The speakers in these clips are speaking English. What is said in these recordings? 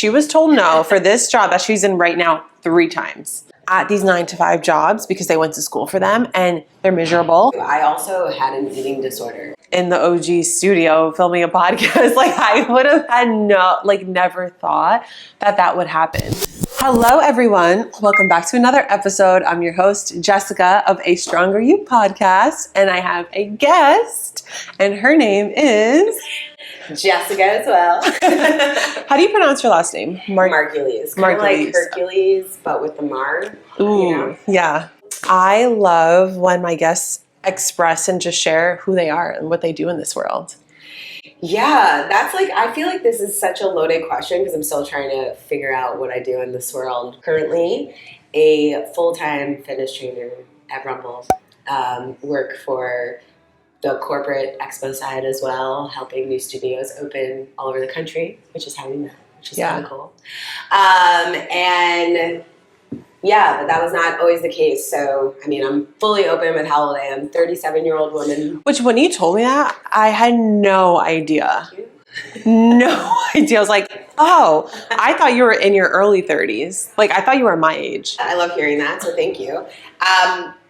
She was told no for this job that she's in right now 3 times at these 9-to-5 jobs because they went to school for them and they're miserable. I also had an eating disorder. In the OG studio filming a podcast, like I would have had never thought that that would happen. Hello, everyone. Welcome back to another episode. I'm your host, Jessica of A Stronger You podcast, and I have a guest, and her name is Jessica as well. How do you pronounce your last name? Margulies. Kind of like Hercules, but with the Mar. Ooh, you know? Yeah. I love when my guests express and just share who they are and what they do in this world. Yeah, that's I feel like this is such a loaded question because I'm still trying to figure out what I do in this world. Currently, a full-time fitness trainer at Rumble. Work for the corporate expo side as well, helping new studios open all over the country, which is how we met, which is kind of cool. And yeah, but that was not always the case. So, I mean, I'm fully open with how old I am, 37-year-old woman. Which when you told me that, I had no idea. No idea. I was like, oh, I thought you were in your early 30s. Like, I thought you were my age. I love hearing that, so thank you.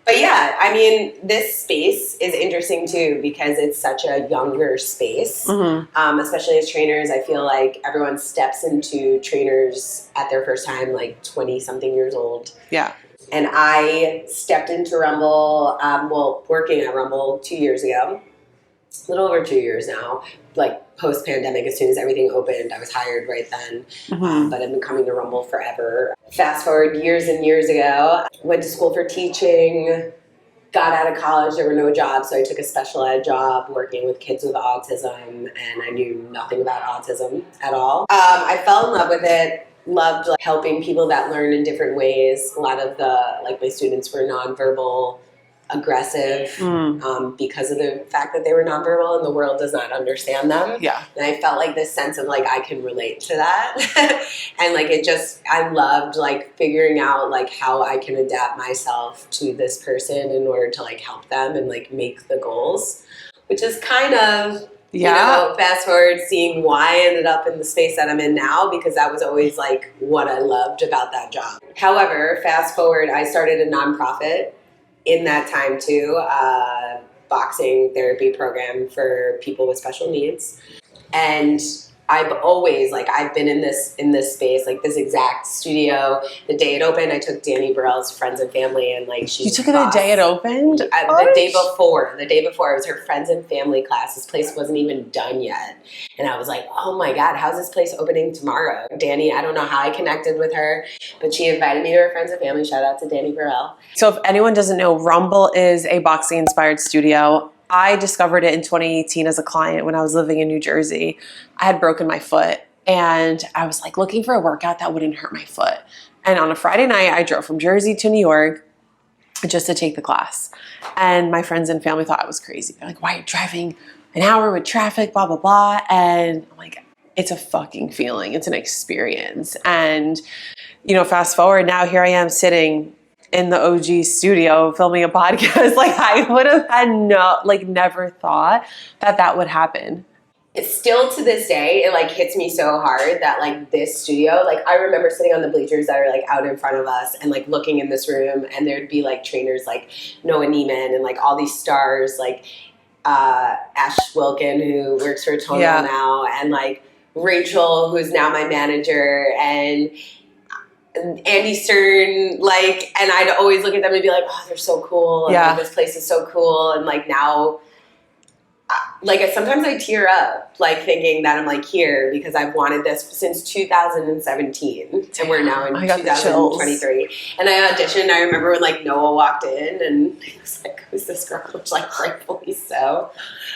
But yeah, I mean, this space is interesting too because it's such a younger space. Mm-hmm. Especially as trainers, I feel like everyone steps into trainers at their first time, like 20-something years old. Yeah. And I stepped into Rumble, working at Rumble 2 years ago. A little over 2 years now, like post-pandemic, as soon as everything opened, I was hired right then. Mm-hmm. But I've been coming to Rumble forever. Fast forward years and years ago, went to school for teaching, got out of college, there were no jobs, so I took a special ed job working with kids with autism, and I knew nothing about autism at all. I fell in love with it. Loved helping people that learn in different ways. A lot of my students were nonverbal, aggressive because of the fact that they were nonverbal and the world does not understand them. Yeah. And I felt like this sense of I can relate to that. And I loved figuring out how I can adapt myself to this person in order to help them and make the goals, which is kind of, fast forward seeing why I ended up in the space that I'm in now, because that was always what I loved about that job. However, fast forward, I started a nonprofit in that time too, boxing therapy program for people with special needs. And I've always, I've been in this space, this exact studio. The day it opened, I took Danny Burrell's friends and family, and You took it the day it opened? The day before, it was her friends and family class. This place wasn't even done yet. And I was like, oh my God, how's this place opening tomorrow? Danny, I don't know how I connected with her, but she invited me to her friends and family. Shout out to Danny Burrell. So if anyone doesn't know, Rumble is a boxing-inspired studio. I discovered it in 2018 as a client when I was living in New Jersey. I had broken my foot and I was looking for a workout that wouldn't hurt my foot. And on a Friday night, I drove from Jersey to New York just to take the class. And my friends and family thought I was crazy. They're like, why are you driving an hour with traffic, blah, blah, blah. And I'm like, it's a fucking feeling. It's an experience. And, fast forward, now here I am sitting in the OG studio filming a podcast. I would have had never thought that that would happen. It's still to this day, it hits me so hard that this studio, I remember sitting on the bleachers that are out in front of us and looking in this room, and there'd be trainers Noah Neiman and all these stars Ash Wilkin, who works for Tonal now, and Rachel, who's now my manager, and Andy Stern, and I'd always look at them and be like, oh, they're so cool. And this place is so cool. And now, sometimes I tear up, thinking that I'm here because I've wanted this since 2017. And we're now in 2023. And I auditioned. I remember when Noah walked in and I was like, who's this girl? Which rightfully so.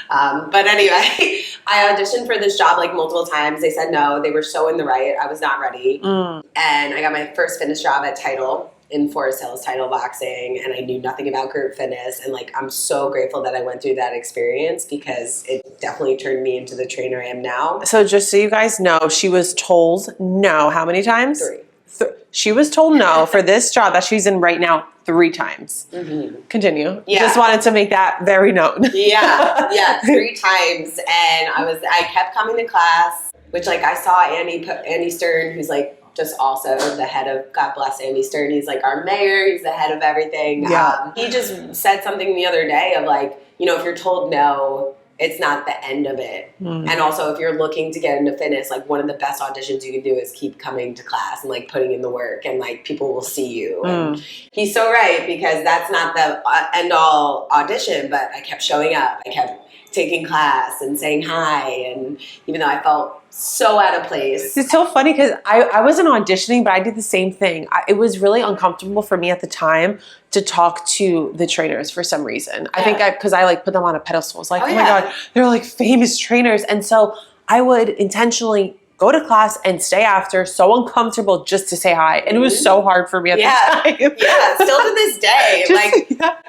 But anyway, I auditioned for this job multiple times. They said no. They were so in the right. I was not ready. And I got my first fitness job at Title in Forest Hills, Title Boxing, and I knew nothing about group fitness. And I'm so grateful that I went through that experience because it definitely turned me into the trainer I am now. So just so you guys know, she was told no how many times? 3. She was told no for this job that she's in right now 3 times. Mm-hmm. Continue. Yeah. Just wanted to make that very known. Yeah, 3 times. And I kept coming to class which like I saw Andy Stern, who's like just also the head of, God bless Andy Stern. He's like our mayor. He's the head of everything. Yeah. He just said something the other day of like, you know, if you're told no, it's not the end of it. And also if you're looking to get into fitness, like one of the best auditions you can do is keep coming to class and like putting in the work, and like people will see you. And he's so right, because that's not the end all audition, but I kept showing up. I kept taking class and saying hi, and even though I felt so out of place. It's so funny because I wasn't auditioning, but I did the same thing. It was really uncomfortable for me at the time to talk to the trainers for some reason. I think because I like put them on a pedestal. It's like, oh my God, they're like famous trainers. And so I would intentionally go to class and stay after, so uncomfortable just to say hi. And it was so hard for me at the time. Yeah, still to this day.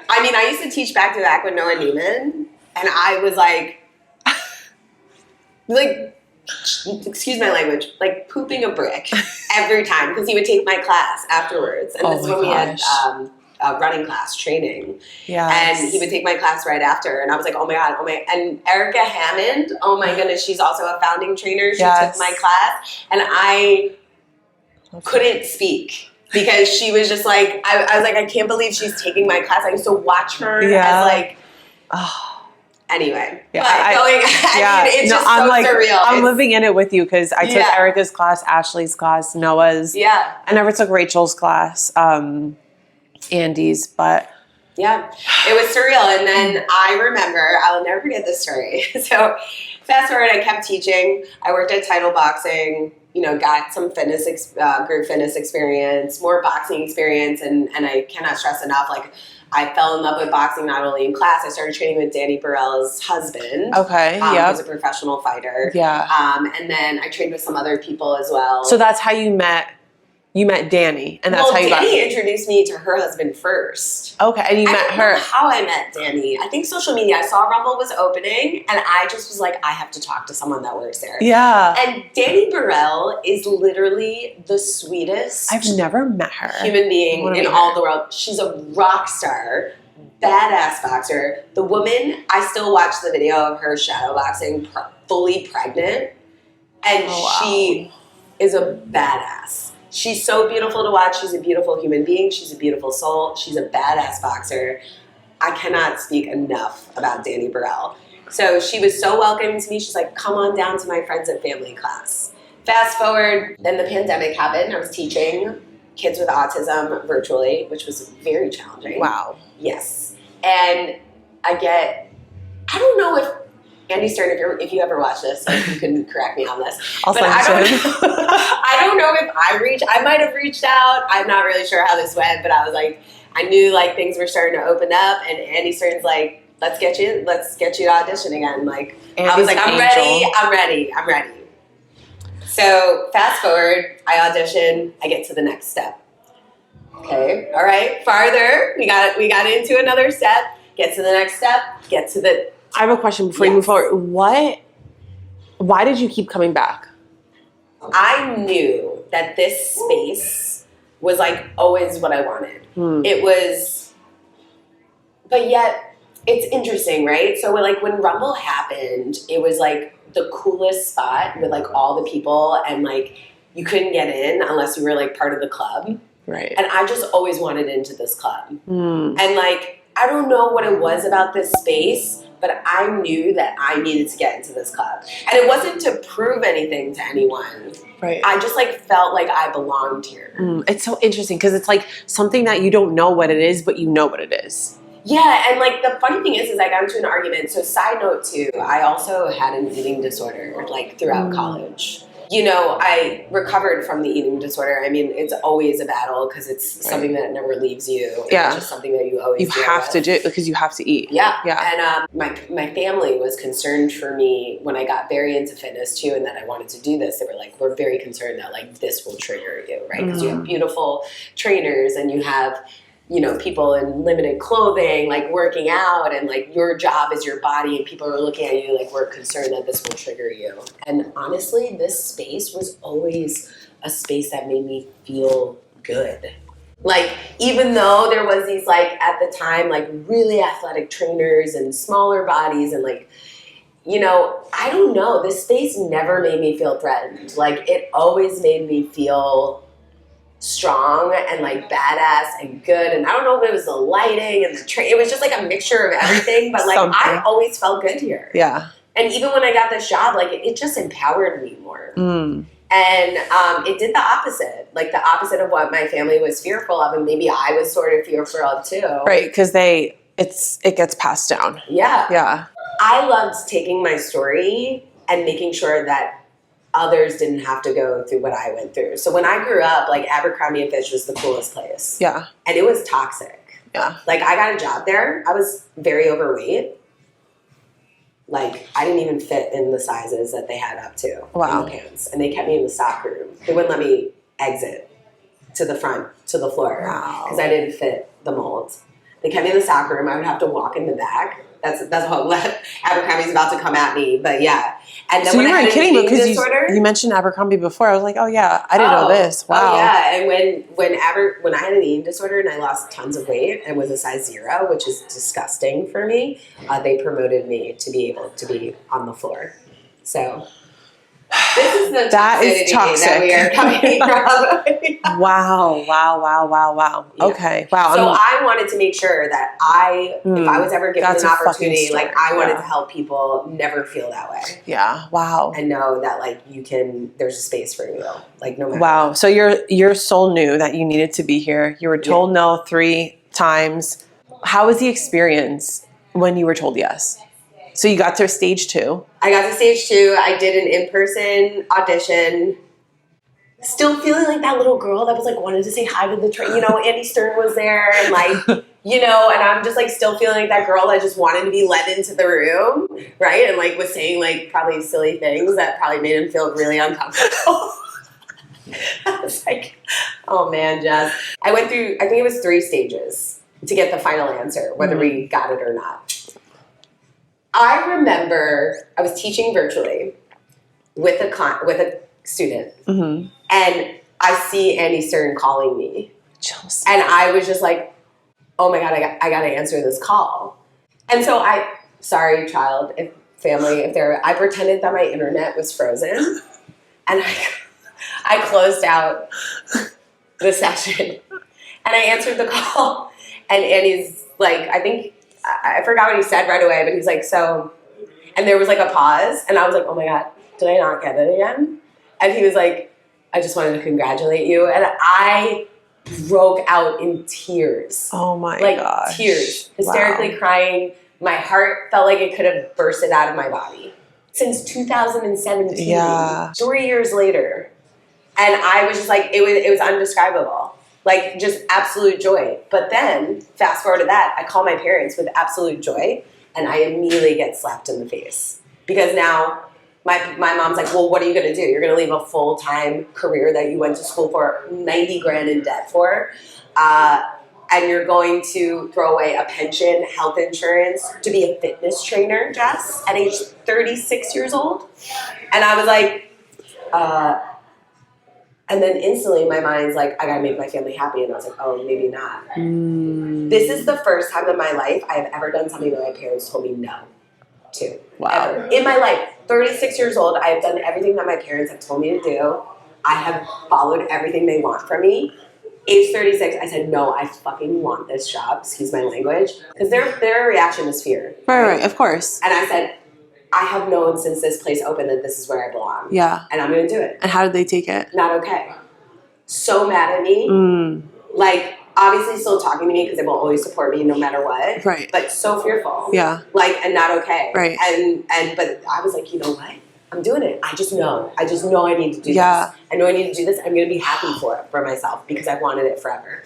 I mean, I used to teach back-to-back with Noah Neiman, and I was like, excuse my language, like pooping a brick every time, because he would take my class afterwards. And this is when we had a running class training. And he would take my class right after. And I was like, oh my God, and Erica Hammond, oh my goodness, she's also a founding trainer. She took my class, and I couldn't speak. Because she was just like, I was like, I can't believe she's taking my class. I used to watch her as like, anyway, it's just so surreal. I'm living in it with you, because I took Erica's class, Ashley's class, Noah's. I never took Rachel's class, Andy's, but yeah, it was surreal. And then I remember, I will never forget this story. So fast forward, I kept teaching. I worked at Title Boxing. You know, got some fitness, group fitness experience, more boxing experience, and I cannot stress enough, like, I fell in love with boxing not only in class. I started training with Danny Burrell's husband. Who's a professional fighter. And then I trained with some other people as well. So that's how you met. You met Danny, and that's how you Danny introduced me to her husband first. Okay, and you met her. I don't know how I met Danny. I think social media. I saw Rumble was opening, and I just was like, I have to talk to someone that works there. And Danny Burrell is literally the sweetest. I've never met her. Human being in all the world. She's a rock star, badass boxer. The woman, I still watch the video of her shadow boxing, fully pregnant, and she is a badass. She's so beautiful to watch. She's a beautiful human being. She's a beautiful soul. She's a badass boxer. I cannot speak enough about Danny Burrell. So she was so welcoming to me. She's like, come on down to my friends and family class. Fast forward, then the pandemic happened. I was teaching kids with autism virtually, which was very challenging. Yes. And I don't know if Andy Stern, if you ever watch this, like, you can correct me on this. I don't know if I might have reached out. I'm not really sure how this went, but I was like, I knew like things were starting to open up, and Andy Stern's like, let's get you to audition again. Like, Andy's I was like, I'm ready. So fast forward, I audition, I get to the next step. Okay, all right, farther, we got into another step, get to the next step, I have a question before you move forward. Why did you keep coming back? I knew that this space was like always what I wanted. It was, but yet it's interesting, right? So like when Rumble happened, it was like the coolest spot with like all the people, and like you couldn't get in unless you were like part of the club. Right. And I just always wanted into this club. And like, I don't know what it was about this space, but I knew that I needed to get into this club. And it wasn't to prove anything to anyone. Right. I just like felt like I belonged here. It's so interesting because it's like something that you don't know what it is, but you know what it is. Yeah, and like the funny thing is I got into an argument. So side note too, I also had an eating disorder like throughout college. You know, I recovered from the eating disorder. I mean, it's always a battle because it's something that never leaves you. It's just something that you always have to do because you have to eat. And my family was concerned for me when I got very into fitness too, and that I wanted to do this. They were like, we're very concerned that like this will trigger you, right? Because you have beautiful trainers and you have, you know, people in limited clothing, like working out, and like your job is your body, and people are looking at you like we're concerned that this will trigger you. And honestly, this space was always a space that made me feel good. Like, even though there was these like, at the time, like really athletic trainers and smaller bodies and like, you know, I don't know. This space never made me feel threatened. Like, it always made me feel strong and like badass and good. And I don't know if it was the lighting and the train. It was just like a mixture of everything. But like, I always felt good here. Yeah. And even when I got this job, like it just empowered me more. Mm. And it did the opposite, like the opposite of what my family was fearful of, and maybe I was sort of fearful of too. Right, because it gets passed down. Yeah. Yeah. I loved taking my story and making sure that others didn't have to go through what I went through. So when I grew up, like Abercrombie and Fitch was the coolest place. Yeah. And it was toxic. Yeah. Like I got a job there. I was very overweight. Like, I didn't even fit in the sizes that they had up to in the pants. And they kept me in the stock room. They wouldn't let me exit to the front, to the floor. Because I didn't fit the mold. They kept me in the stock room. I would have to walk in the back. That's what Abercrombie's about to come at me. But yeah. And then so when you I weren't had kidding an because eating disorder, you mentioned Abercrombie before. I was like, oh yeah, I didn't know this. Wow. Oh yeah. And when I had an eating disorder and I lost tons of weight and was a size 0, which is disgusting for me, they promoted me to be able to be on the floor. So this is the that is toxic that we are coming from. Wow. Yeah. Okay. Wow. So I wanted to make sure that if I was ever given an opportunity, like I wanted to help people never feel that way. Yeah. Wow. And know that like there's a space for you. Like no matter. Wow. So your soul knew that you needed to be here. You were told no 3 times. How was the experience when you were told yes? So you got to stage 2. I got to stage 2. I did an in-person audition. Still feeling like that little girl that was like wanted to say hi to the train. You know, Andy Stern was there and like, you know, and I'm just like still feeling like that girl that just wanted to be let into the room, right? And like was saying like probably silly things that probably made him feel really uncomfortable. I was like, oh man, Jess. I went through, I think it was 3 stages to get the final answer, whether we got it or not. I remember I was teaching virtually with a student, and I see Andy Stern calling me, and I was just like, "Oh my god, I got to answer this call." And so sorry, child, I pretended that my internet was frozen, and I closed out the session, and I answered the call, and Andy's like, I forgot what he said right away, but he's like, so, and there was like a pause, and I was like, oh my god, did I not get it again? And he was like, I just wanted to congratulate you, and I broke out in tears. Oh my god, gosh. Tears, hysterically crying. My heart felt like it could have bursted out of my body. Since 2017, 3 years later, and I was just like, it was undescribable. Like, just absolute joy. But then, fast forward to that, I call my parents with absolute joy, and I immediately get slapped in the face. Because now, my mom's like, well, what are you going to do? You're going to leave a full-time career that you went to school for, 90 grand in debt for, and you're going to throw away a pension, health insurance, to be a fitness trainer, Jess, at age 36 years old? And I was like, and then instantly my mind's like, I gotta make my family happy. And I was like, oh, maybe not. This is the first time in my life I have ever done something that my parents told me no to. Wow. Ever. In my life, 36 years old, I have done everything that my parents have told me to do. I have followed everything they want from me. Age 36, I said, no, I fucking want this job. Excuse my language. Because their reaction is fear. Right, of course. And I said, I have known since this place opened that this is where I belong. Yeah. And I'm going to do it. And how did they take it? Not okay. So mad at me. Like, obviously still talking to me because they will always support me no matter what. Right. But so fearful. Yeah. Like, and not okay. Right. But I was like, you know what? I'm doing it. I just know I need to do this. I know I need to do this. I'm going to be happy for myself because I've wanted it forever.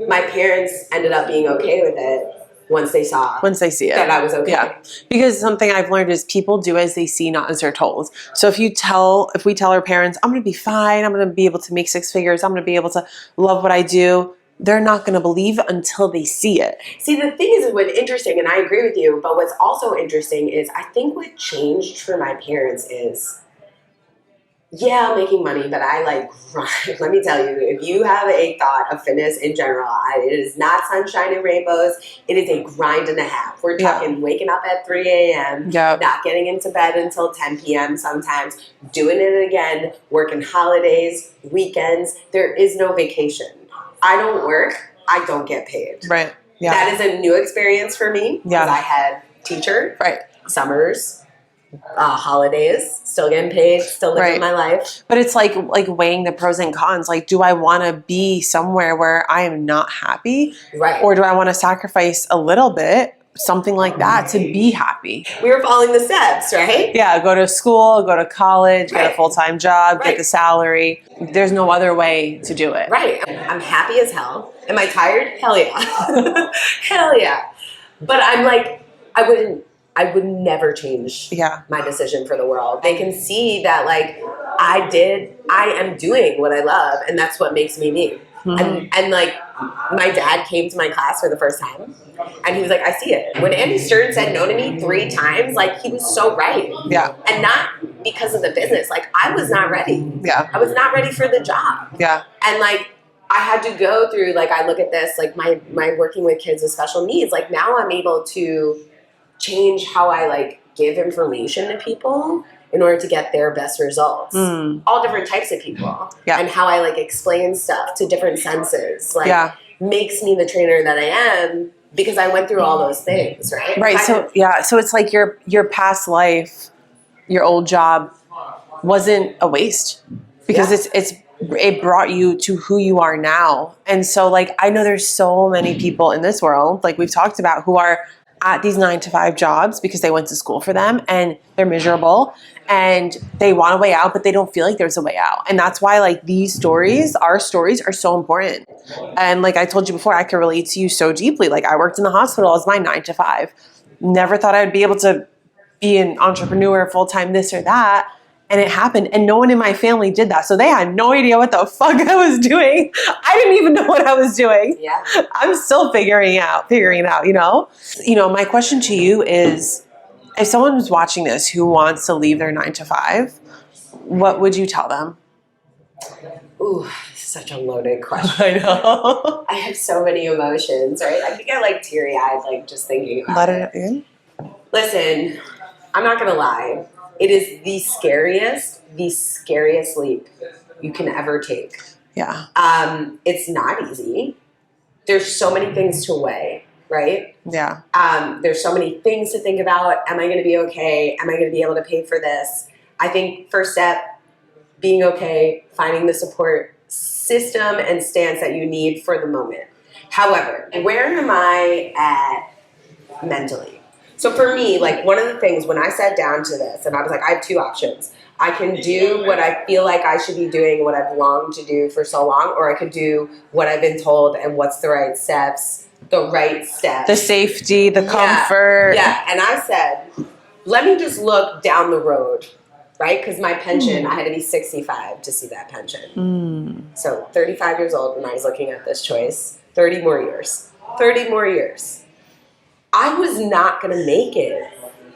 My parents ended up being okay with it. Once they see it. That I was okay. Yeah. Because something I've learned is people do as they see, not as they're told. So if we tell our parents, I'm going to be fine, I'm going to be able to make 6 figures, I'm going to be able to love what I do, they're not going to believe until they see it. See, the thing is what's interesting, and I agree with you, but what's also interesting is I think what changed for my parents is Yeah, making money, but I like grind. Let me tell you, if you have a thought of fitness in general, it is not sunshine and rainbows. It is a grind and a half. We're talking waking up at 3 a.m., not getting into bed until 10 p.m. sometimes, doing it again, working holidays, weekends. There is no vacation. I don't work. I don't get paid. Right. Yeah. That is a new experience for me because I had teacher, summers, holidays, still getting paid, still living my life. But it's like weighing the pros and cons. Like, do I want to be somewhere where I am not happy? Right. Or do I want to sacrifice a little bit, something like that, to be happy? We were following the steps, right? Yeah, go to school, go to college, get a full-time job, get the salary. There's no other way to do it. Right. I'm happy as hell. Am I tired? Hell yeah. Hell yeah. But I'm like, I would never change my decision for the world. They can see that like I am doing what I love, and that's what makes me me. And like my dad came to my class for the first time and he was like, I see it. When Andy Stern said no to me 3 times, like he was so right. Yeah. And not because of the business. Like I was not ready. Yeah. I was not ready for the job. Yeah. And like I had to go through, like I look at this, like my working with kids with special needs, like now I'm able to change how I like give information to people in order to get their best results. All different types of people. Yeah. And how I like explain stuff to different senses. Like makes me the trainer that I am because I went through all those things, right? Right. So it's like your past life, your old job wasn't a waste because it brought you to who you are now. And so like I know there's so many people in this world, like we've talked about, who are at these 9-to-5 jobs because they went to school for them and they're miserable and they want a way out, but they don't feel like there's a way out. And that's why like these stories, our stories, are so important. And like I told you before, I can relate to you so deeply. Like I worked in the hospital as my 9-to-5. Never thought I'd be able to be an entrepreneur, full-time, this or that. And it happened. And no one in my family did that. So they had no idea what the fuck I was doing. I didn't even know what I was doing. Yeah. I'm still figuring it out, you know? You know, my question to you is, if someone was watching this who wants to leave their 9-to-5, what would you tell them? Ooh, such a loaded question. I know. I have so many emotions, right? I think I like teary-eyed, like just thinking about it in. Listen, I'm not going to lie. It is the scariest leap you can ever take. Yeah. It's not easy. There's so many things to weigh, right? Yeah. There's so many things to think about. Am I going to be okay? Am I going to be able to pay for this? I think first step, being okay, finding the support system and stance that you need for the moment. However, where am I at mentally? So for me, like one of the things when I sat down to this and I was like, I have 2 options. I can do what I feel like I should be doing, what I've longed to do for so long, or I could do what I've been told and what's the right steps, the safety, the comfort. Yeah. And I said, let me just look down the road, right? Because my pension, I had to be 65 to see that pension. So 35 years old when I was looking at this choice, 30 more years. I was not going to make it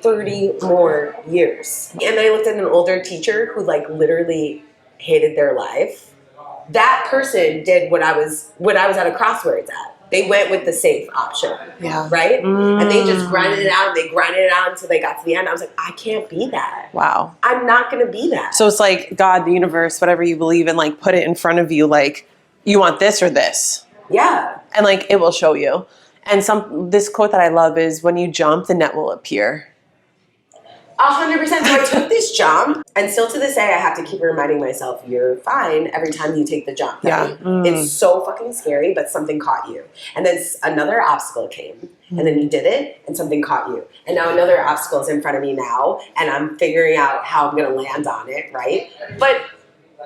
30 more years. And I looked at an older teacher who like literally hated their life. That person did what I was at a crossroads at. They went with the safe option. Yeah. Right? And they just grinded it out. They grinded it out until they got to the end. I was like, I can't be that. Wow. I'm not going to be that. So it's like God, the universe, whatever you believe in, like put it in front of you. Like you want this or this. Yeah. And like it will show you. And this quote that I love is, when you jump, the net will appear. 100%. So I took this jump, and still to this day, I have to keep reminding myself, you're fine every time you take the jump. Right? Yeah. It's so fucking scary, but something caught you. And then another obstacle came, and then you did it, and something caught you. And now another obstacle is in front of me now, and I'm figuring out how I'm going to land on it, right? But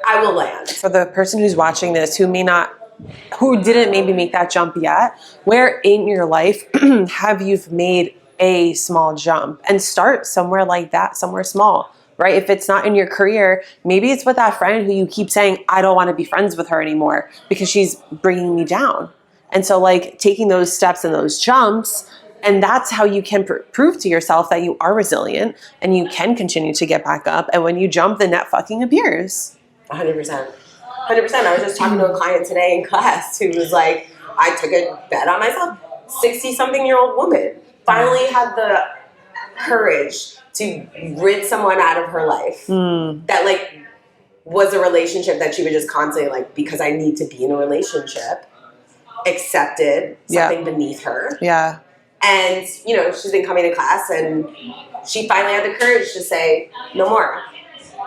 I will land. For the person who's watching this, who didn't maybe make that jump yet, where in your life have you made a small jump? And start somewhere like that, somewhere small, right? If it's not in your career, maybe it's with that friend who you keep saying, I don't want to be friends with her anymore because she's bringing me down. And so like taking those steps and those jumps And that's how you can prove to yourself that you are resilient and you can continue to get back up. And when you jump, the net fucking appears. 100%. 100%. I was just talking to a client today in class who was like, I took a bet on myself. 60-something-year-old woman finally had the courage to rid someone out of her life that like was a relationship that she would just constantly like, because I need to be in a relationship, accepted something beneath her. Yeah. And, you know, she's been coming to class and she finally had the courage to say, no more.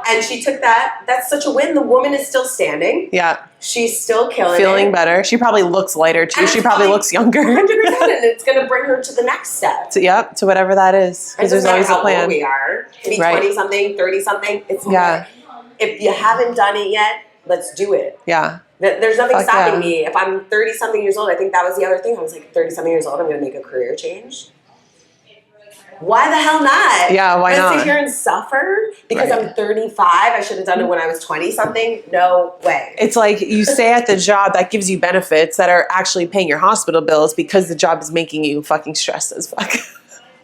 And she took that. That's such a win. The woman is still standing. Yeah. She's still killing Feeling it. better. She probably looks lighter too. She probably looks younger. 100%. And it's going to bring her to the next step. To whatever that is. Because there's always a plan. How old we are. Maybe 20-something, 30-something. It's more. If you haven't done it yet, let's do it. Yeah. There's nothing stopping me. If I'm 30-something years old, I think that was the other thing. I was like 30-something years old, I'm going to make a career change. Why the hell not? Yeah, why not? Sit here and suffer because I'm 35. I should have done it when I was 20-something. No way. It's like you stay at the job that gives you benefits that are actually paying your hospital bills because the job is making you fucking stressed as fuck.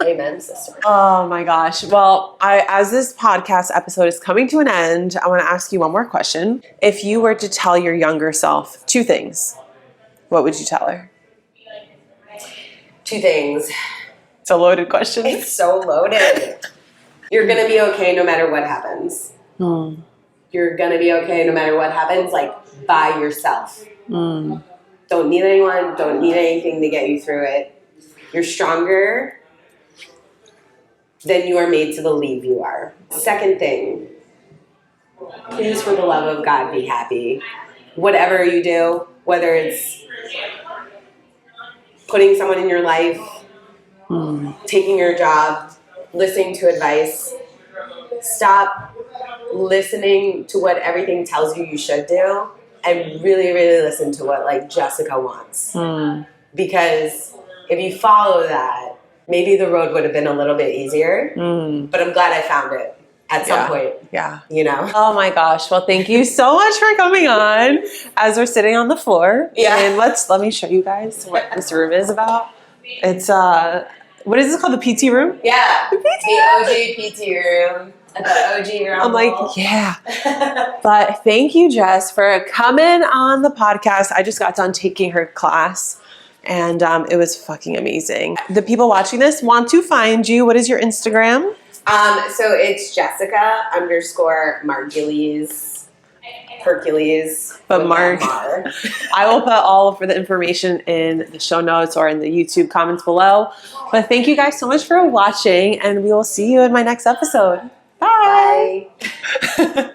Amen, sister. Oh my gosh. Well, as this podcast episode is coming to an end, I want to ask you one more question. If you were to tell your younger self 2 things, what would you tell her? 2 things. It's a loaded question. It's so loaded. You're going to be okay no matter what happens. You're going to be okay no matter what happens, like by yourself. Don't need anyone. Don't need anything to get you through it. You're stronger than you are made to believe you are. Second thing, please, for the love of God, be happy. Whatever you do, whether it's putting someone in your life, taking your job, listening to advice, stop listening to what everything tells you should do and really, really listen to what like Jessica wants. Because if you follow that, maybe the road would have been a little bit easier, but I'm glad I found it at some point. Yeah. You know? Oh my gosh. Well, thank you so much for coming on as we're sitting on the floor. Yeah. And let me show you guys what this room is about. It's, what is this called? The PT room? Yeah. The PT OG PT room. The OG Rumble. I'm like, yeah. But thank you, Jess, for coming on the podcast. I just got done taking her class. And it was fucking amazing. The people watching this want to find you. What is your Instagram? So it's Jessica _Margulies, Hercules. But Mark, I will put all of the information in the show notes or in the YouTube comments below. But thank you guys so much for watching, and we will see you in my next episode. Bye. Bye.